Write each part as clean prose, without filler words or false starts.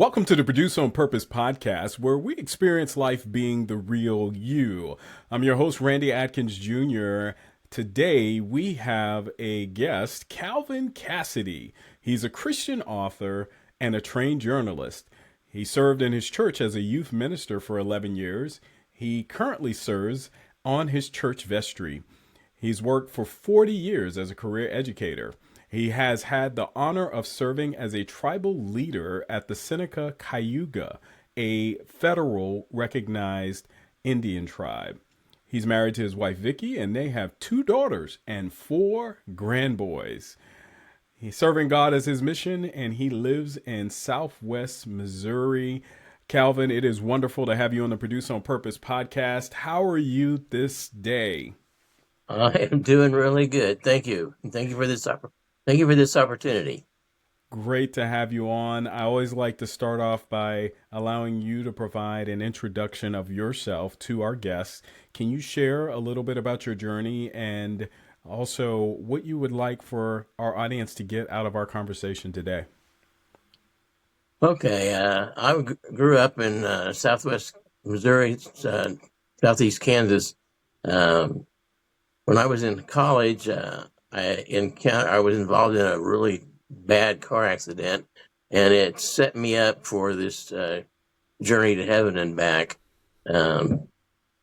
Welcome to the Produce on Purpose podcast, where we experience life being the real you. I'm your host, Randy Adkins Jr. Today, we have a guest, Calvin Cassady. He's a Christian author and a trained journalist. He served in his church as a youth minister for 11 years. He currently serves on his church vestry. He's worked for 40 years as a career educator. He has had the honor of serving as a tribal leader at the Seneca Cayuga, a federal recognized Indian tribe. He's married to his wife, Vicky, and they have 2 daughters and 4 grandboys. He's serving God as his mission, and he lives in Southwest Missouri. Calvin, it is wonderful to have you on the Produce on Purpose podcast. How are you this day? I am doing really good. Thank you. And thank you for this opportunity. Great to have you on. I always like to start off by allowing you to provide an introduction of yourself to our guests. Can you share a little bit about your journey and also what you would like for our audience to get out of our conversation today? Okay. Grew up in Southwest Missouri, Southeast Kansas. Um, when I was in college, I was involved in a really bad car accident, and it set me up for this journey to heaven and back. Um,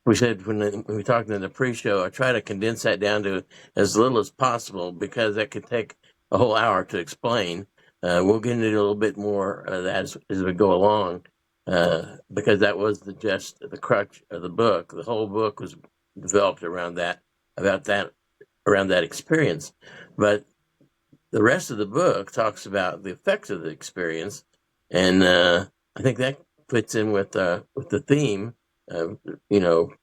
we said when we talked in the pre-show, I try to condense that down to as little as possible because that could take a whole hour to explain. We'll get into a little bit more of that as we go along, because that was the crux of the book. The whole book was developed about that, around that experience. But the rest of the book talks about the effects of the experience, and I think that fits in with the theme of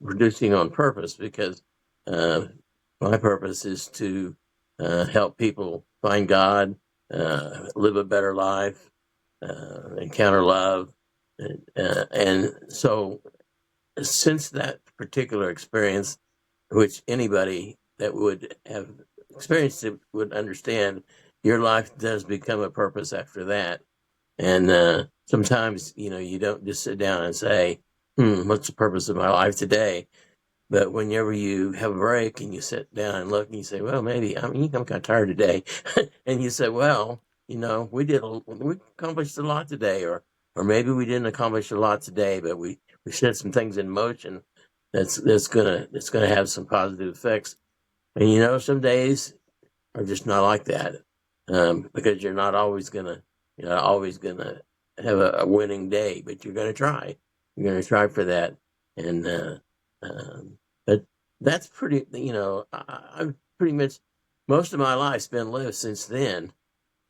producing on purpose, because my purpose is to help people find God, live a better life, encounter love, and so since that particular experience, which anybody that would have experienced it would understand, your life does become a purpose after that. And sometimes, you don't just sit down and say, what's the purpose of my life today? But whenever you have a break and you sit down and look and you say, well, maybe I'm kind of tired today. And you say, well, we accomplished a lot today, or maybe we didn't accomplish a lot today, but we set some things in motion that's gonna have some positive effects. And some days are just not like that, because you're not always gonna have a winning day, but you're gonna try. You're gonna try for that, and but that's pretty. I've pretty much most of my life's been lived since then.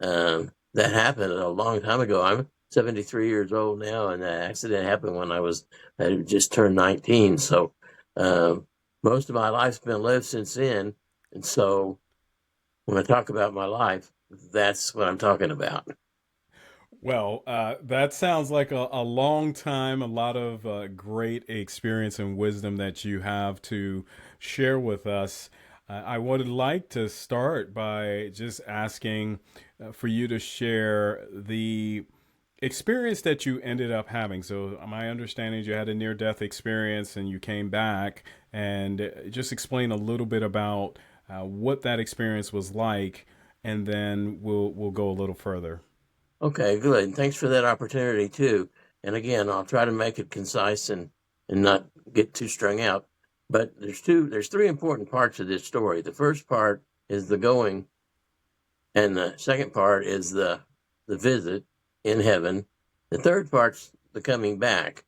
That happened a long time ago. I'm 73 years old now, and that accident happened when I had just turned 19. So most of my life's been lived since then, and so when I talk about my life, that's what I'm talking about. Well, that sounds like a long time, a lot of great experience and wisdom that you have to share with us. I would like to start by just asking for you to share the experience that you ended up having. So, my understanding is you had a near death experience and you came back, and just explain a little bit about what that experience was like, and then we'll go a little further. Okay, good. And thanks for that opportunity too. And again, I'll try to make it concise and not get too strung out. But there's 3 important parts of this story. The first part is the going, and the second part is the visit in heaven. The third part's the coming back.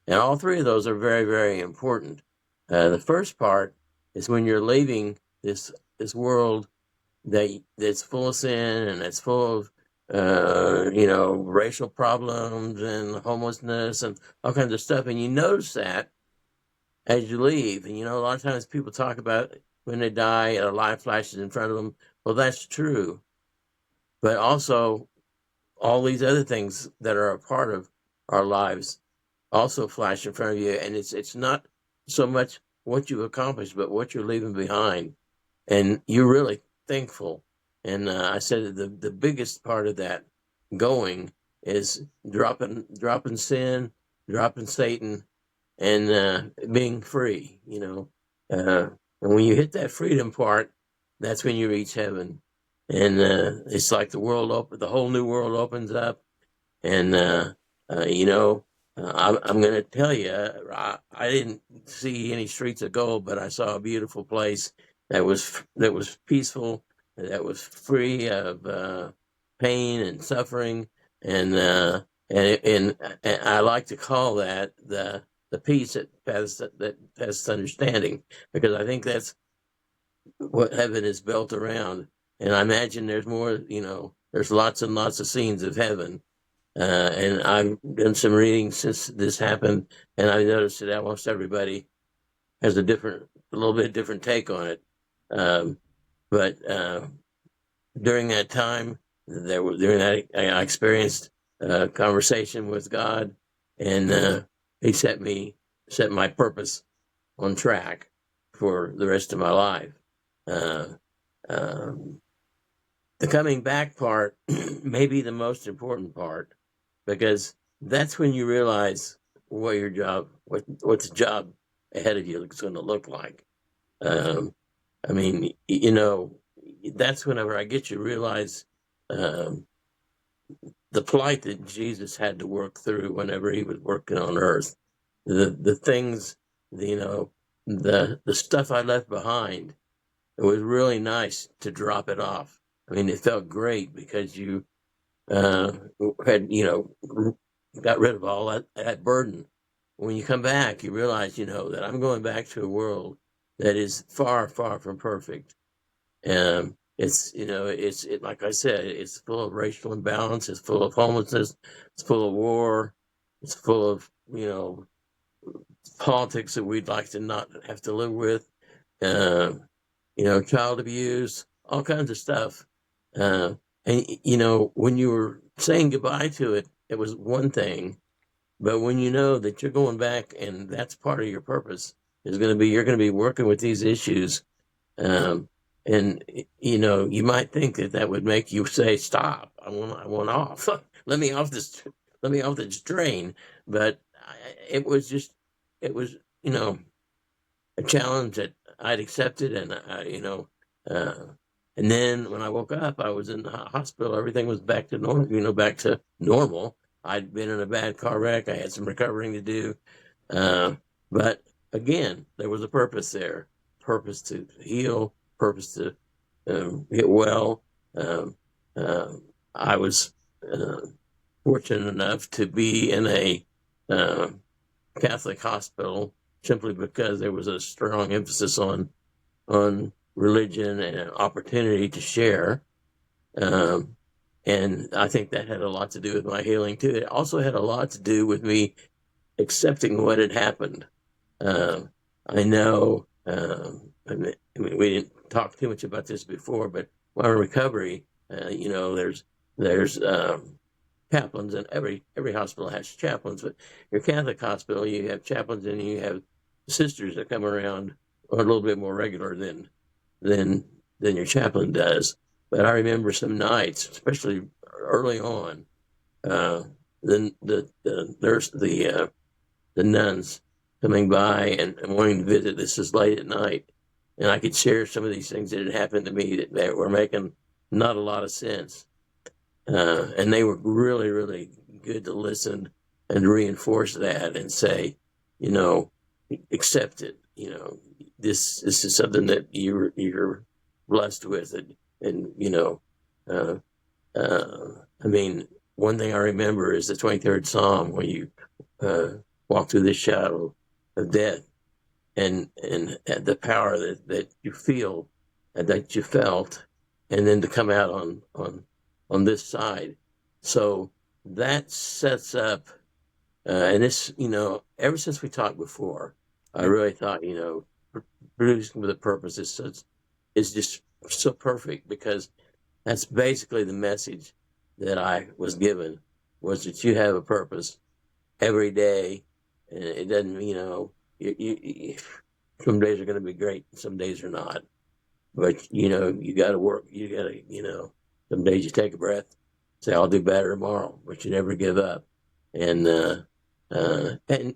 And all 3 of those are very, very important. The first part is when you're leaving this world that's full of sin, and it's full of racial problems and homelessness and all kinds of stuff. And you notice that as you leave. And, a lot of times people talk about when they die, a light flashes in front of them. Well, that's true. But also all these other things that are a part of our lives also flash in front of you. And it's not so much what you've accomplished, but what you're leaving behind. And you're really thankful. And I said that the biggest part of that going is dropping sin, dropping Satan, and being free. And when you hit that freedom part, that's when you reach heaven, and it's like the whole new world opens up, and uh, you know, I'm going to tell you, I didn't see any streets of gold, but I saw a beautiful place that was peaceful, that was free of pain and suffering, and and I like to call that the peace that has understanding, because I think that's what heaven is built around. And I imagine there's more. There's lots and lots of scenes of heaven, and I've done some reading since this happened, and I noticed that almost everybody has a little bit different take on it. But during that time, during that, I experienced a conversation with God, and He set my purpose on track for the rest of my life. Uh, um, the coming back part may be the most important part, because that's when you realize what the job ahead of you is going to look like. Um, I mean, that's whenever I get you realize um, the plight that Jesus had to work through whenever he was working on earth, the things, the stuff I left behind. It was really nice to drop it off. I mean, it felt great because you had, got rid of all that burden. When you come back, you realize, that I'm going back to a world that is far, far from perfect. Like I said, it's full of racial imbalance. It's full of homelessness. It's full of war. It's full of, politics that we'd like to not have to live with. Uh, Child abuse, all kinds of stuff. And when you were saying goodbye to it, it was one thing. But when you know that you're going back and that's part of your purpose is going to be, you're going to be working with these issues. Um, and you might think that would make you say, "Stop! I want off. let me off this. Let me off this drain." But it was just, it was, a challenge that I'd accepted, and uh, and then when I woke up, I was in the hospital. Everything was back to normal. Back to normal. I'd been in a bad car wreck. I had some recovering to do, but again, there was a purpose there. Purpose to heal. Purpose to get well. Um, uh, I was fortunate enough to be in a uh, Catholic hospital, simply because there was a strong emphasis on religion and an opportunity to share. Um, and I think that had a lot to do with my healing too. It also had a lot to do with me accepting what had happened. I know, we didn't talk too much about this before, but my recovery, there's chaplains, and every hospital has chaplains, but your Catholic hospital, you have chaplains, and you have sisters that come around a little bit more regular than your chaplain does. But I remember some nights, especially early on, the nurse, the nuns coming by and wanting to visit. This is late at night, and I could share some of these things that had happened to me that were making not a lot of sense. And they were really, really good to listen and reinforce that and say, accept it. This is something that you're blessed with, and uh, I mean, one thing I remember is the 23rd Psalm, where you walk through the shadow of death, and the power that you feel and that you felt, and then to come out on this side. So that sets up, and this, ever since we talked before, I really thought, producing with a purpose is just so perfect, because that's basically the message that I was given, was that you have a purpose every day, and it doesn't, some days are going to be great, some days are not. But, you got to work. You got to, some days you take a breath, say I'll do better tomorrow, but you never give up. And and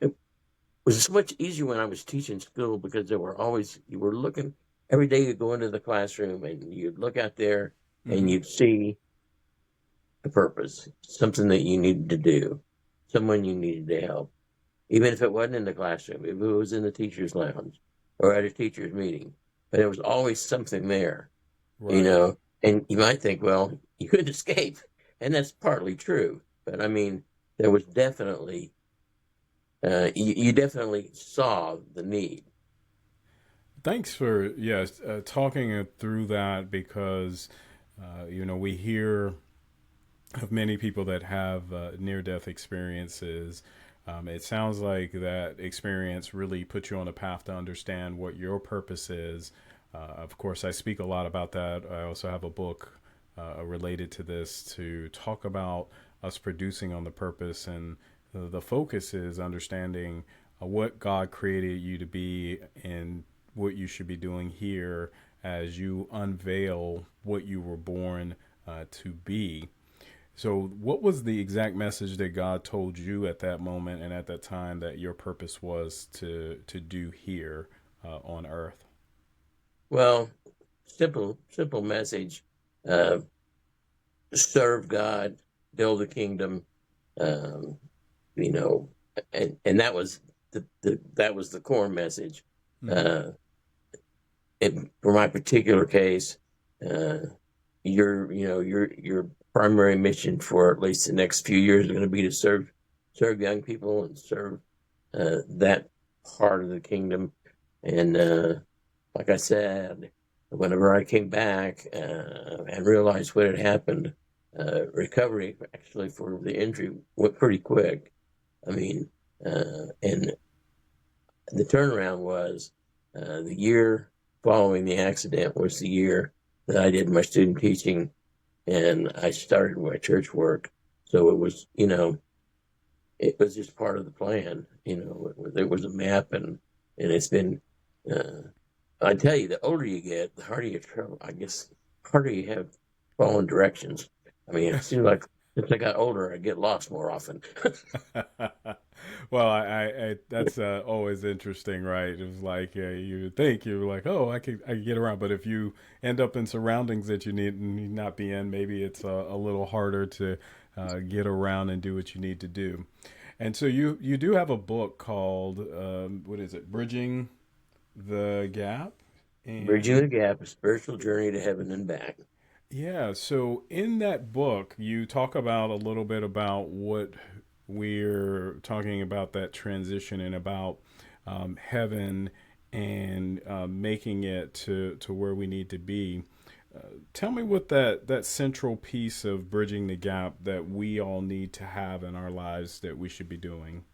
it was so much easier when I was teaching school because you were looking every day. You go into the classroom and you'd look out there and Mm-hmm. you'd see a purpose, something that you needed to do, someone you needed to help, even if it wasn't in the classroom, if it was in the teacher's lounge or at a teacher's meeting. But there was always something there, you Right. know. And you might think, well, you couldn't escape, and that's partly true. But I mean, there was definitely you definitely saw the need. Thanks for talking it through that because we hear of many people that have near death experiences. It sounds like that experience really put you on a path to understand what your purpose is. Of course, I speak a lot about that. I also have a book related to this to talk about us producing on the purpose, and the focus is understanding what God created you to be and what you should be doing here as you unveil what you were born to be. So, what was the exact message that God told you at that moment and at that time that your purpose was to do here on Earth? Well, simple message: uh, serve God, build a kingdom. Um, you know, and that was that was the core message. Mm-hmm. Uh, for my particular case, uh, your primary mission for at least the next few years is going to be to serve young people and serve that part of the kingdom. And like I said, whenever I came back and realized what had happened, recovery actually for the injury went pretty quick. I mean, and the turnaround was the year following the accident was the year that I did my student teaching and I started my church work. So it was, it was just part of the plan. There was a map, and it's been. Uh, I tell you, the older you get, the harder you travel. I guess harder you have following directions. I mean, it seems like as I got older, I get lost more often. Well, I that's always interesting, right? It was like you think you're like, oh, I can get around, but if you end up in surroundings that you need not be in, maybe it's a little harder to get around and do what you need to do. And so you do have a book called what is it, Bridging the Gap, Bridging and the Gap: A Spiritual Journey to Heaven and Back. yeah, so in that book, you talk about a little bit about what we're talking about, that transition, and about heaven and making it to where we need to be. Tell me what that central piece of bridging the gap that we all need to have in our lives that we should be doing.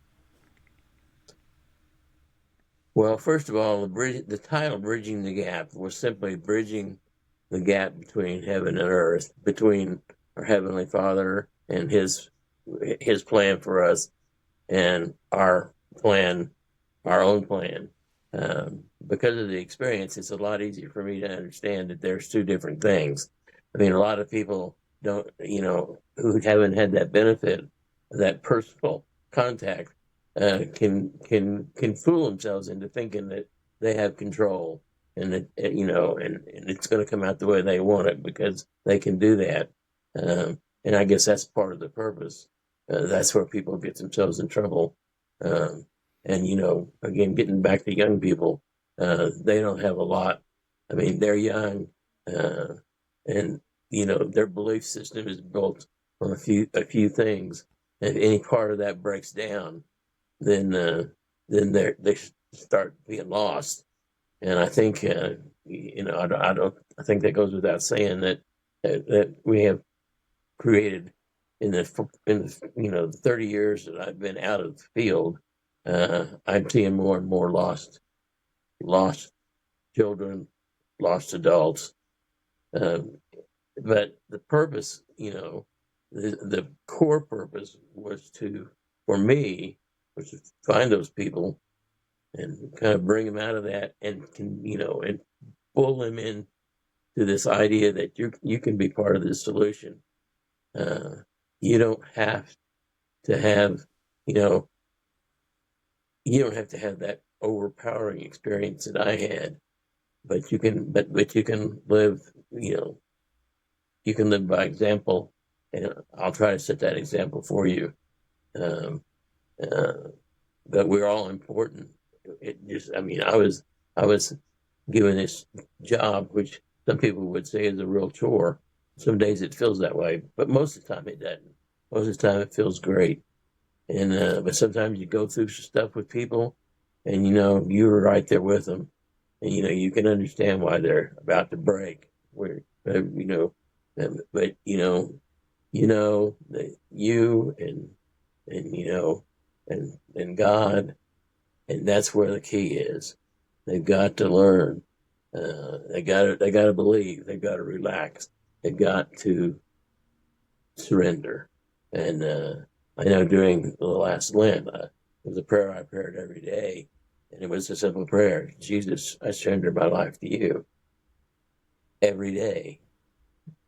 Well, first of all, the title "Bridging the Gap" was simply bridging the gap between heaven and earth, between our Heavenly Father and His plan for us, and our plan, our own plan. Because of the experience, it's a lot easier for me to understand that there's two different things. I mean, a lot of people don't, who haven't had that benefit, that personal contact, can fool themselves into thinking that they have control and that and it's going to come out the way they want it because they can do that. And I guess that's part of the purpose. That's where people get themselves in trouble. Um, and again, getting back to young people, they don't have a lot. I mean, they're young, uh, and their belief system is built on a few things. And if any part of that breaks down, then they start being lost. And I think I think that goes without saying that we have created in the 30 years that I've been out of the field. I'm seeing more and more lost children, lost adults. Um, but the purpose, the core purpose for me, was to find those people and kind of bring them out of that and and pull them in to this idea that you can be part of the solution. You don't have to have, you know, you don't have to have that overpowering experience that I had, but you can live, you know, you can live by example, and I'll try to set that example for you. Um, uh, but we're all important. It just, I mean, I was given this job, which some people would say is a real chore. Some days it feels that way, but most of the time it doesn't. Most of the time it feels great. And but sometimes you go through stuff with people, and you know you're right there with them, and you know you can understand why they're about to break. Where you know, but you know that you and you know and God, and that's where the key is. They've got to learn. They got to believe. They've got to relax. They've got to surrender. And I know during the last Lent, it was a prayer I prayed every day, and it was a simple prayer: Jesus, I surrender my life to you every day.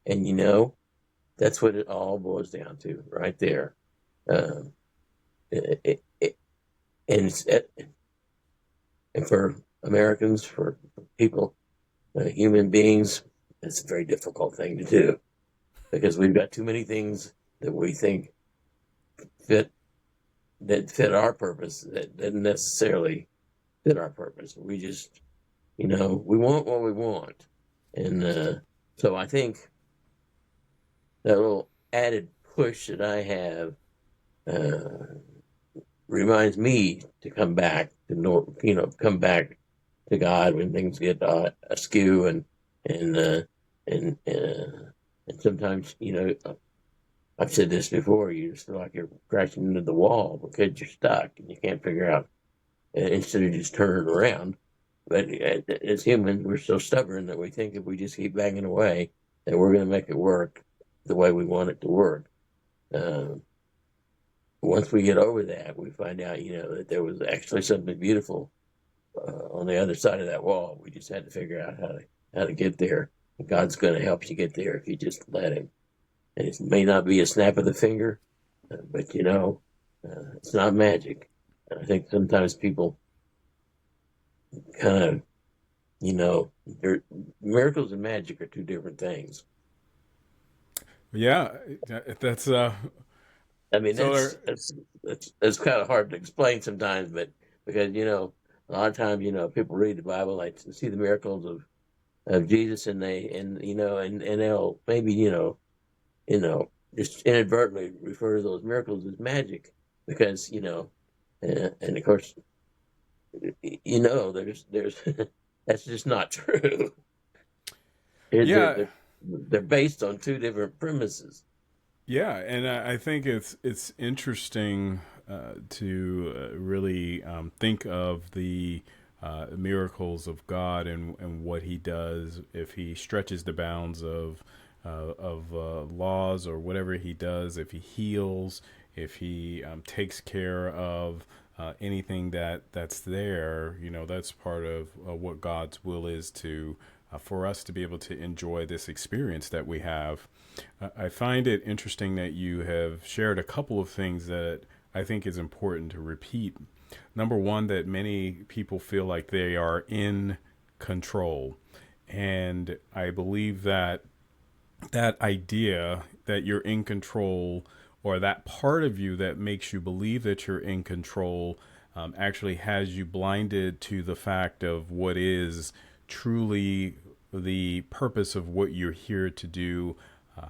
And you know, that's what it all boils down to, right there. Um, it, and and for Americans, for people, human beings, it's a very difficult thing to do because we've got too many things that we think fit that fit our purpose that didn't necessarily fit our purpose. We just, you know, we want what we want, and so I think that little added push that I have uh, reminds me to come back to come back to God when things get askew and uh, and uh, and sometimes I've said this before. You just feel like you're crashing into the wall because you're stuck and you can't figure out instead of just turning around. But as humans, we're so stubborn that we think if we just keep banging away, that we're going to make it work the way we want it to work. Um, Once we get over that, we find out, that there was actually something beautiful on the other side of that wall. We just had to figure out how to get there. And God's going to help you get there if you just let Him. And it may not be a snap of the finger, but it's not magic. And I think sometimes people kind of, miracles and magic are two different things. Yeah, that's I mean, so there, that's kind of hard to explain sometimes, but because a lot of times people read the Bible, like to see the miracles of Jesus, and and they'll maybe just inadvertently refer to those miracles as magic because and of course there's that's just not true. yeah, They're based on two different premises. yeah, and I think it's interesting to really think of the miracles of God and what He does if He stretches the bounds of laws or whatever He does, if He heals, if He takes care of anything that's there. That's part of what God's will is to for us to be able to enjoy this experience that we have. I find it interesting that you have shared a couple of things that I think is important to repeat. Number one, that many people feel like they are in control. And I believe that that idea that you're in control, or that part of you that makes you believe that you're in control, actually has you blinded to the fact of what is truly the purpose of what you're here to do,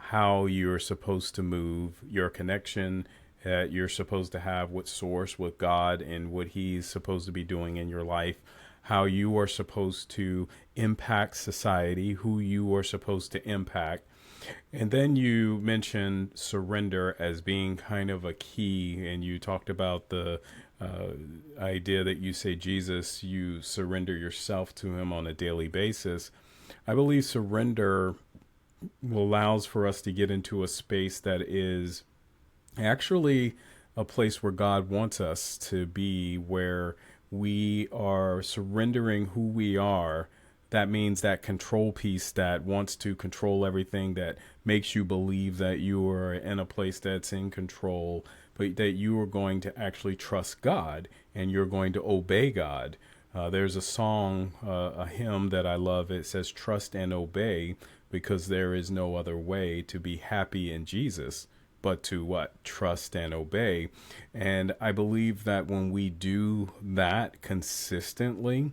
how you're supposed to move, your connection that you're supposed to have with Source, with God, and what He's supposed to be doing in your life, how you are supposed to impact society, who you are supposed to impact. And then you mentioned surrender as being kind of a key, and you talked about the idea that you say, Jesus, you surrender yourself to Him on a daily basis. I believe surrender allows for us to get into a space that is actually a place where God wants us to be, where we are surrendering who we are that means that control piece that wants to control everything, that makes you believe that you are in a place that's in control, but that you are going to actually trust God and you're going to obey God. There's a song, a hymn that I love. It says, "Trust and obey, because there is no other way to be happy in Jesus but to what? Trust and obey." And I believe that when we do that consistently,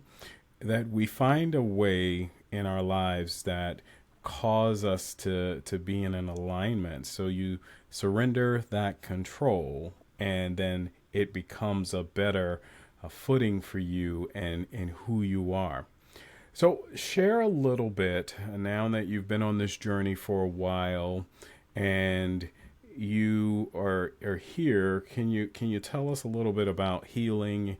that we find a way in our lives that cause us to be in an alignment. So you surrender that control, and then it becomes a better footing for you and who you are. So share a little bit now that you've been on this journey for a while, and you are here. Can you tell us a little bit about healing,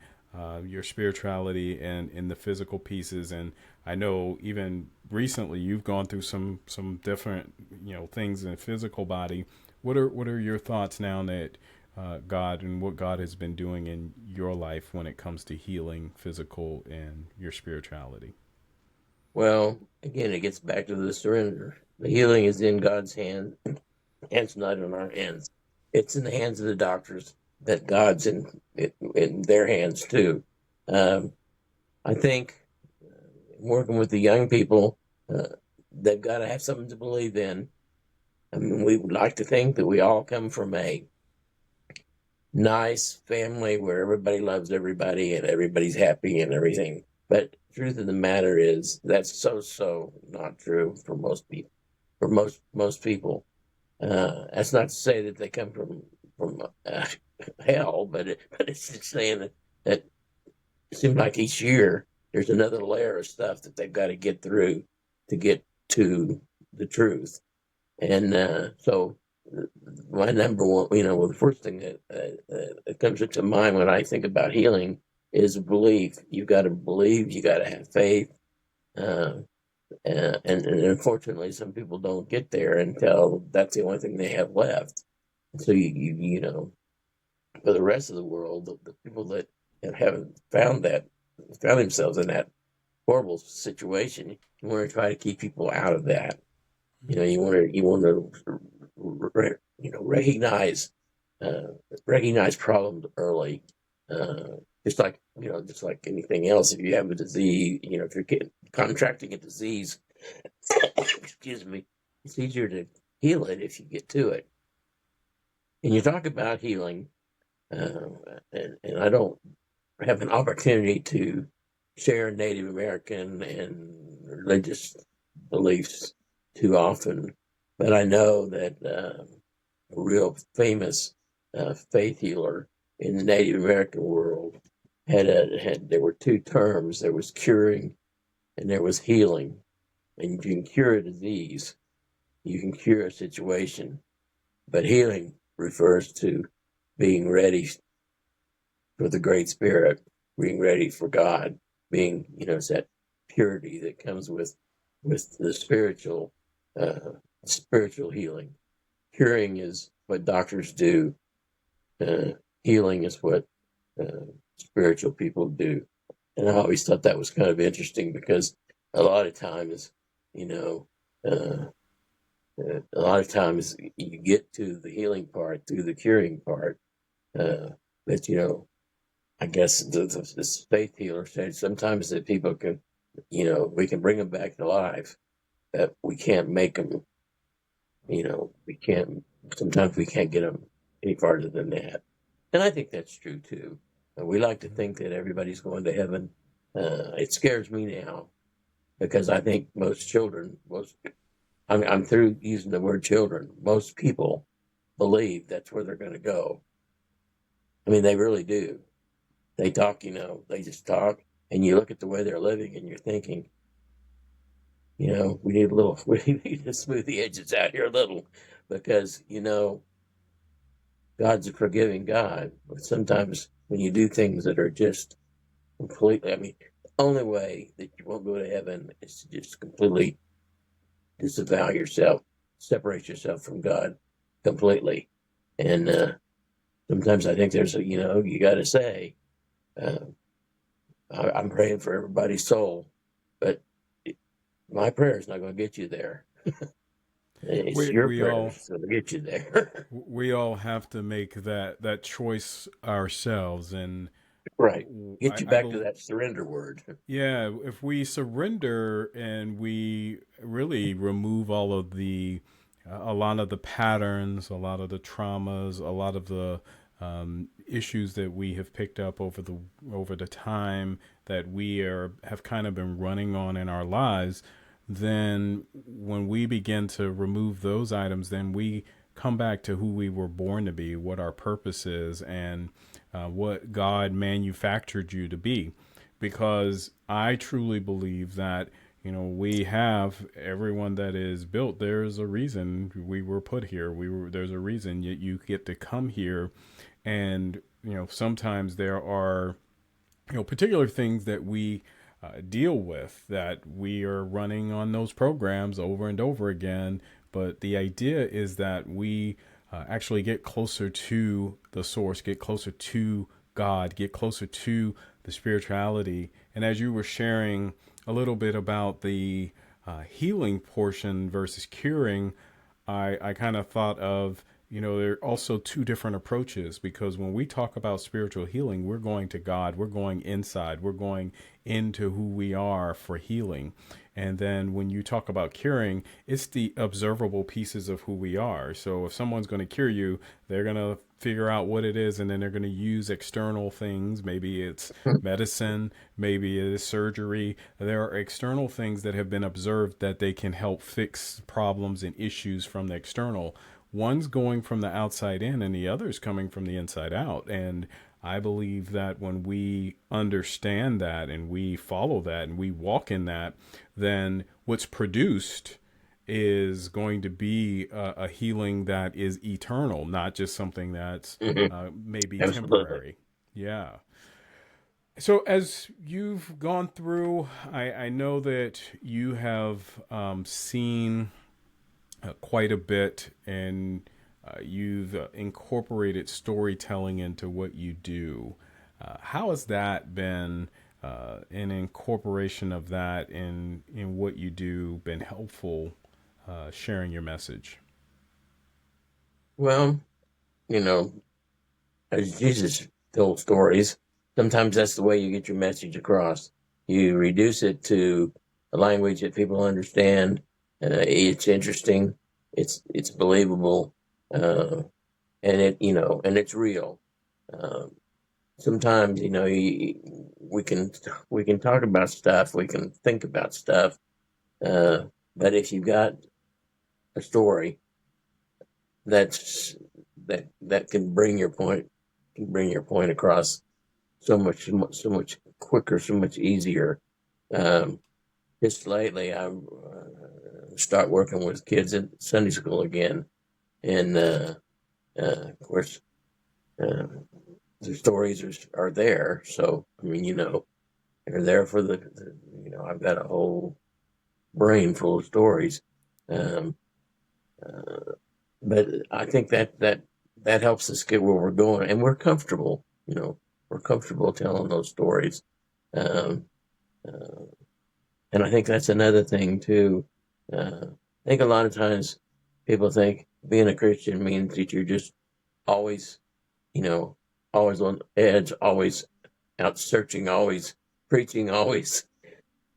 your spirituality, and in the physical pieces? And I know even recently you've gone through some different things in the physical body. What are your thoughts now that God and what God has been doing in your life when it comes to healing physical and your spirituality? Well, again, it gets back to the surrender. The healing is in God's hands. It's not in our hands. It's in the hands of the doctors. That God's in their hands too. I think working with the young people, they've got to have something to believe in. I mean, we would like to think that we all come from a nice family where everybody loves everybody and everybody's happy and everything. But the truth of the matter is that's so not true for most people. For most people, that's not to say that they come from hell, but it's just saying that it seems like each year there's another layer of stuff that they've got to get through to get to the truth. And so my number one, the first thing that comes into mind when I think about healing is belief. You've got to believe, you got to have faith. And unfortunately, some people don't get there until that's the only thing they have left. So for the rest of the world, the people that haven't found themselves in that horrible situation, you want to try to keep people out of that. You want to recognize problems early. Just like anything else, if you have a disease, if you're contracting a disease, excuse me, it's easier to heal it if you get to it. And you talk about healing, and I don't have an opportunity to share Native American and religious beliefs too often, but I know that a real famous faith healer in the Native American world there were two terms. There was curing and there was healing. And you can cure a disease, you can cure a situation, but healing refers to being ready for the Great Spirit, being ready for God, it's that purity that comes with the spiritual healing. Curing is what doctors do. Healing is what spiritual people do. And I always thought that was kind of interesting because a lot of times, a lot of times you get to the healing part through the curing part. But I guess this faith healer said sometimes that people can, we can bring them back to life, but we can't make them. Sometimes we can't get them any farther than that. And I think that's true too. We like to think that everybody's going to heaven. It scares me now because I think I'm through using the word children. Most people believe that's where they're going to go. I mean, they really do. They talk, they just talk, and you look at the way they're living, and you're thinking, we need we need to smooth the edges out here a little, because God's a forgiving God, but sometimes when you do things that are just completely, the only way that you won't go to heaven is to just completely disavow yourself, separate yourself from God completely. And sometimes I think you got to say, I'm praying for everybody's soul, but my prayer is not going to get you there. It's We your we prayers all that's going to get you there. we all have to make that choice ourselves, and Right. Get you I back to believe. that surrender word. Yeah, if we surrender and we really remove all of a lot of the patterns, a lot of the traumas, a lot of the issues that we have picked up over the time that we have kind of been running on in our lives, then when we begin to remove those items, then we come back to who we were born to be, what our purpose is, and what God manufactured you to be. Because I truly believe that, we have everyone that is built. There's a reason we were put here. There's a reason you get to come here, and sometimes there are particular things that we deal with, that we are running on those programs over and over again. But the idea is that we actually get closer to the source, get closer to God, get closer to the spirituality. And as you were sharing a little bit about the healing portion versus curing, I kind of thought of, there are also two different approaches, because when we talk about spiritual healing, we're going to God, we're going inside, we're going into who we are for healing. And then when you talk about curing, it's the observable pieces of who we are. So if someone's going to cure you, they're going to figure out what it is, and then they're going to use external things. Maybe it's medicine, maybe it is surgery. There are external things that have been observed that they can help fix problems and issues from the external. One's going from the outside in, and the other's coming from the inside out. And I believe that when we understand that and we follow that and we walk in that, then what's produced is going to be a healing that is eternal, not just something that's Hmm. maybe Absolutely. temporary. Yeah. So as you've gone through, I know that you have seen quite a bit, and you've incorporated storytelling into what you do. How has that been, an incorporation of that in what you do, been helpful sharing your message? Well, you know, as Jesus told stories, sometimes that's the way you get your message across. You reduce it to a language that people understand. It's interesting. It's believable, uh, and it's real. Um, Sometimes we can talk about stuff, we can think about stuff, uh, but if you've got a story that's that can bring your point across so much quicker, so much easier. Um, just lately, I start working with kids in Sunday school again, and of course, uh, the stories are there. So I mean, they're there for I've got a whole brain full of stories. Um, uh, but I think that helps us get where we're going, and we're comfortable. We're comfortable telling those stories. Um, uh, and I think that's another thing too. I think a lot of times people think being a Christian means that you're just always, you know, always on edge, always out searching, always preaching, always.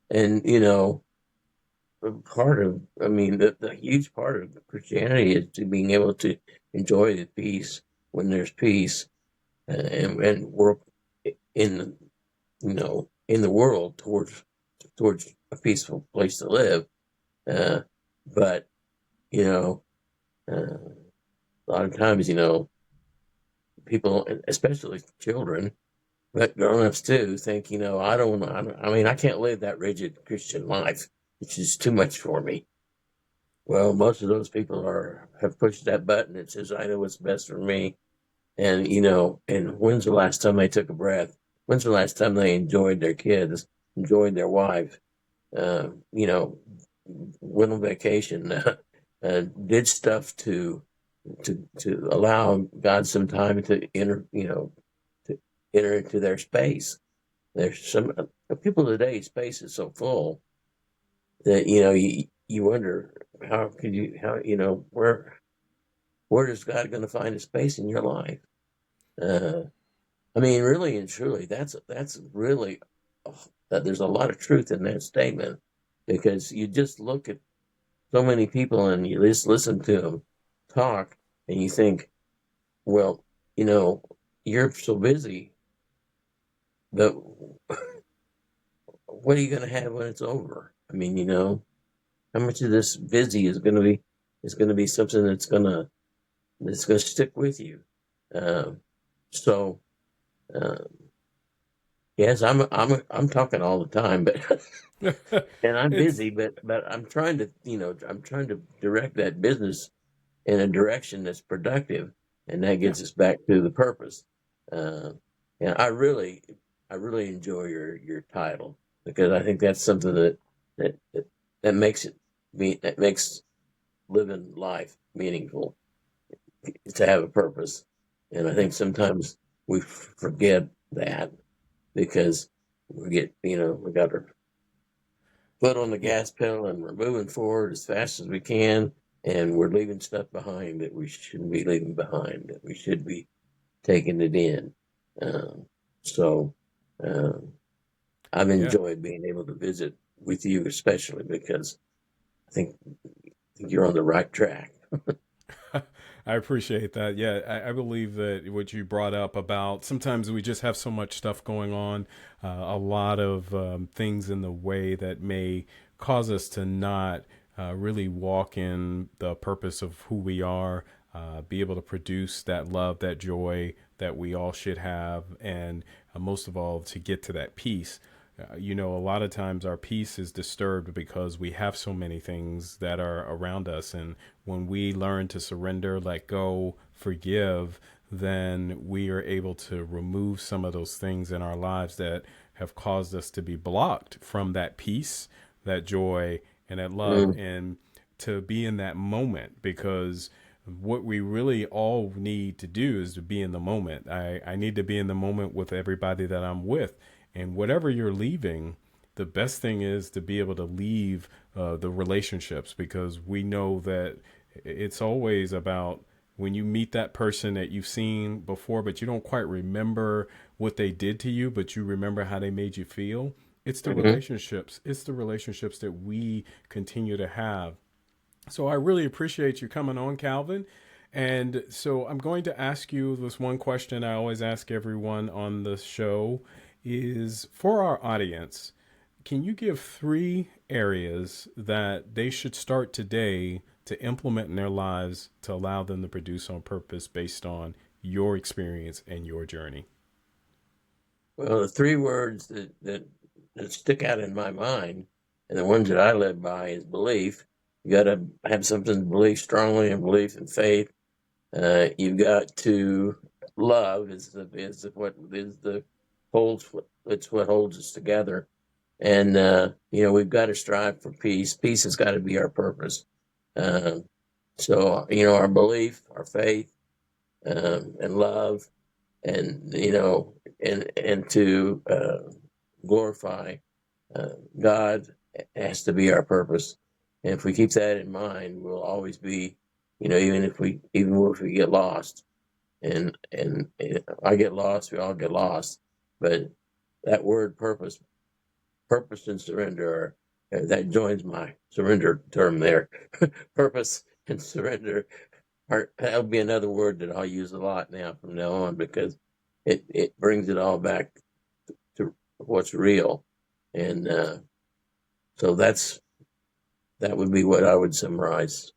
And, the huge part of Christianity is to being able to enjoy the peace when there's peace, and work in, in the world towards a peaceful place to live. Uh, but, you know, a lot of times, people, especially children, but grown-ups too, think, I can't live that rigid Christian life. It's just too much for me. Well, most of those people have pushed that button that says, I know what's best for me. And when's the last time they took a breath? When's the last time they enjoyed their kids, enjoyed their wife, uh, you know, went on vacation, did stuff to allow God some time to enter into their space. There's some people today, space is so full, that, you wonder how could you, how, where is God going to find a space in your life? Uh, I mean, really and truly, that's really, that there's a lot of truth in that statement, because you just look at so many people and you just listen to them talk, and you think, well, you know, you're so busy, but what are you going to have when it's over? I mean, how much of this busy is going to be something that's going to stick with you. Um, so, uh, yes, I'm talking all the time, but and I'm It's busy, but I'm trying to direct that business in a direction that's productive, and that yeah, gets us back to the purpose. Uh, and I really enjoy your title, because I think that's something that makes that makes living life meaningful, to have a purpose. And I yeah, think sometimes we forget that, because we got our foot on the yeah. gas pedal and we're moving forward as fast as we can, and we're leaving stuff behind that we shouldn't be leaving behind, that we should be taking it in. Um, so um, I've Yeah. enjoyed being able to visit with you, especially because I think you're on the right track. I appreciate that. Yeah, I believe that what you brought up about sometimes we just have so much stuff going on, a lot of things in the way that may cause us to not really walk in the purpose of who we are, be able to produce that love, that joy that we all should have, and most of all, to get to that peace. A lot of times our peace is disturbed because we have so many things that are around us. And when we learn to surrender, let go, forgive, then we are able to remove some of those things in our lives that have caused us to be blocked from that peace, that joy, and that love, Mm, and to be in that moment. Because what we really all need to do is to be in the moment. I need to be in the moment with everybody that I'm with. And whatever you're leaving, the best thing is to be able to leave the relationships, because we know that it's always about when you meet that person that you've seen before, but you don't quite remember what they did to you, but you remember how they made you feel. It's the mhm. relationships. It's the relationships that we continue to have. So I really appreciate you coming on, Calvin. And so I'm going to ask you this one question I always ask everyone on the show is for our audience, can you give 3 areas that they should start today to implement in their lives to allow them to produce on purpose based on your experience and your journey? Well, the three words that stick out in my mind, and the ones that I live by, is belief. You got to have something to believe strongly, and belief and faith. You've got to love is the holds what it's what holds us together, and we've got to strive for peace. Peace has got to be our purpose. Um, so our belief, our faith, and love, and to glorify God has to be our purpose. And if we keep that in mind, we'll always be, even if we get lost, and I get lost, we all get lost. But that word purpose and surrender, that joins my surrender term there. Purpose and surrender that'll be another word that I'll use a lot now from now on, because it brings it all back to what's real. And so that would be what I would summarize.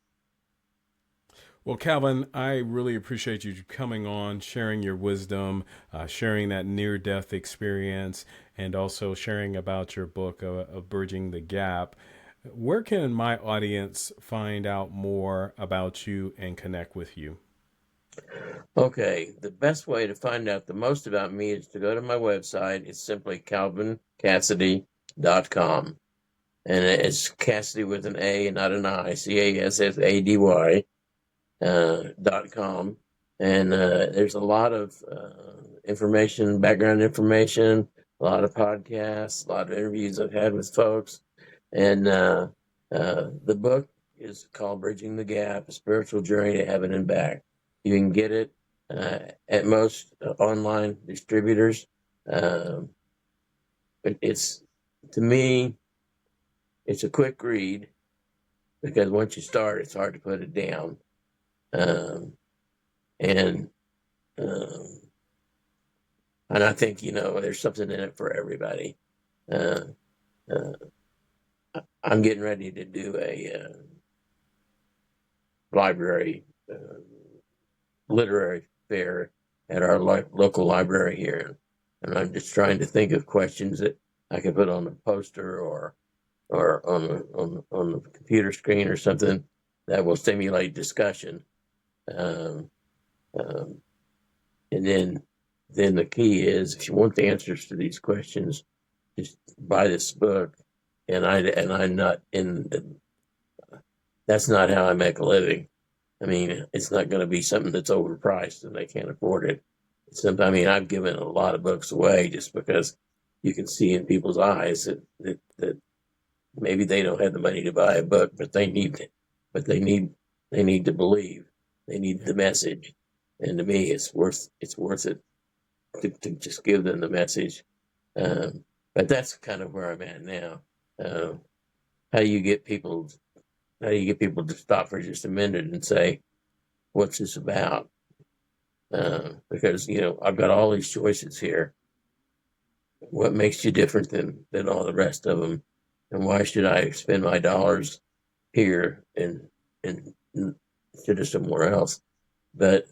Well, Calvin, I really appreciate you coming on, sharing your wisdom, sharing that near death experience, and also sharing about your book, of Bridging the Gap. Where can my audience find out more about you and connect with you? Okay, the best way to find out the most about me is to go to my website. It's simply calvincassady.com. And it's Cassidy with an A and not an I, Cassady, .com. And there's a lot of background information, a lot of podcasts, a lot of interviews I've had with folks. And the book is called Bridging the Gap, A Spiritual Journey to Heaven and Back. You can get it at most online distributors. But to me, it's a quick read because once you start, it's hard to put it down. And I think, there's something in it for everybody. Uh, I'm getting ready to do a library, literary fair at our local library here. And I'm just trying to think of questions that I could put on a poster or on the computer screen or something that will stimulate discussion. Um, um, and then the key is, if you want the answers to these questions, just buy this book. And I'm not that's not how I make a living. I mean, it's not going to be something that's overpriced and they can't afford it. I've given a lot of books away just because you can see in people's eyes that maybe they don't have the money to buy a book, but they need to believe. They need the message. And to me, it's worth it to just give them the message. But that's kind of where I'm at now. How do you get people to stop for just a minute and say, what's this about? Because, I've got all these choices here. What makes you different than all the rest of them? And why should I spend my dollars here and instead of somewhere else? But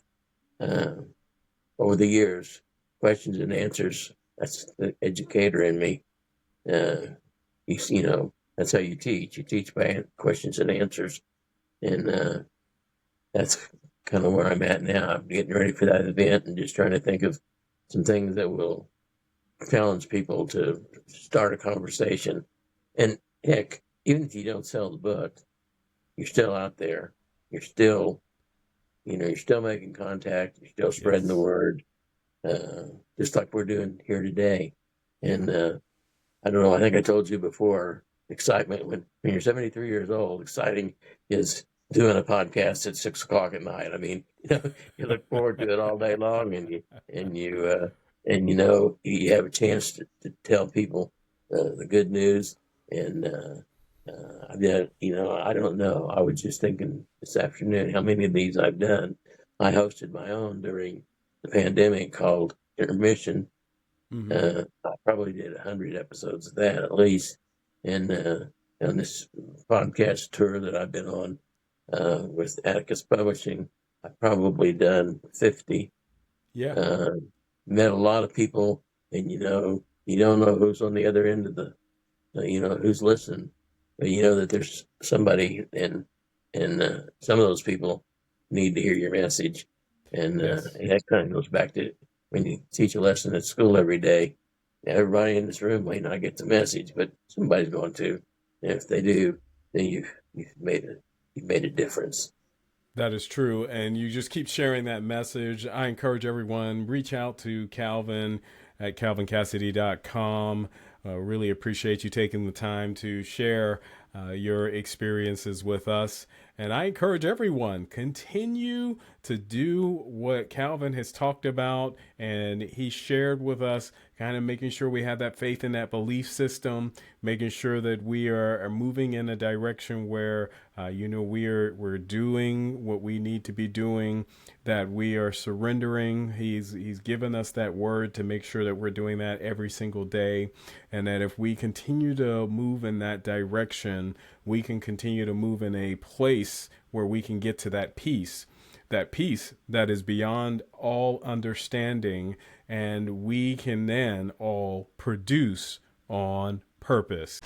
over the years, questions and answers, that's the educator in me. That's how you teach. You teach by questions and answers. And that's kind of where I'm at now. I'm getting ready for that event and just trying to think of some things that will challenge people to start a conversation. And heck, even if you don't sell the book, you're still out there. You're still making contact. You're still spreading the word, just like we're doing here today. And I don't know, I think I told you before, excitement when you're 73 years old, exciting is doing a podcast at 6:00 at night. I mean, you look forward to it all day long, and you have a chance to tell people the good news. And I don't know. I was just thinking this afternoon how many of these I've done. I hosted my own during the pandemic called Intermission. I probably did 100 episodes of that at least. And on this podcast tour that I've been on with Atticus Publishing, I've probably done 50. Yeah. Met a lot of people, and you don't know who's on the other end of who's listening, but you know that there's somebody, and some of those people need to hear your message. And that kind of goes back to when you teach a lesson at school every day. Everybody in this room might not get the message, but somebody's going to. And if they do, then you've made a difference. That is true. And you just keep sharing that message. I encourage everyone, reach out to Calvin at calvincassady.com. Really appreciate you taking the time to share your experiences with us. And I encourage everyone, continue to do what Calvin has talked about and he shared with us, kind of making sure we have that faith in that belief system, making sure that we are moving in a direction where, we're doing what we need to be doing, that we are surrendering. He's given us that word to make sure that we're doing that every single day. And that if we continue to move in that direction, we can continue to move in a place where we can get to that peace that is beyond all understanding, and we can then all produce on purpose.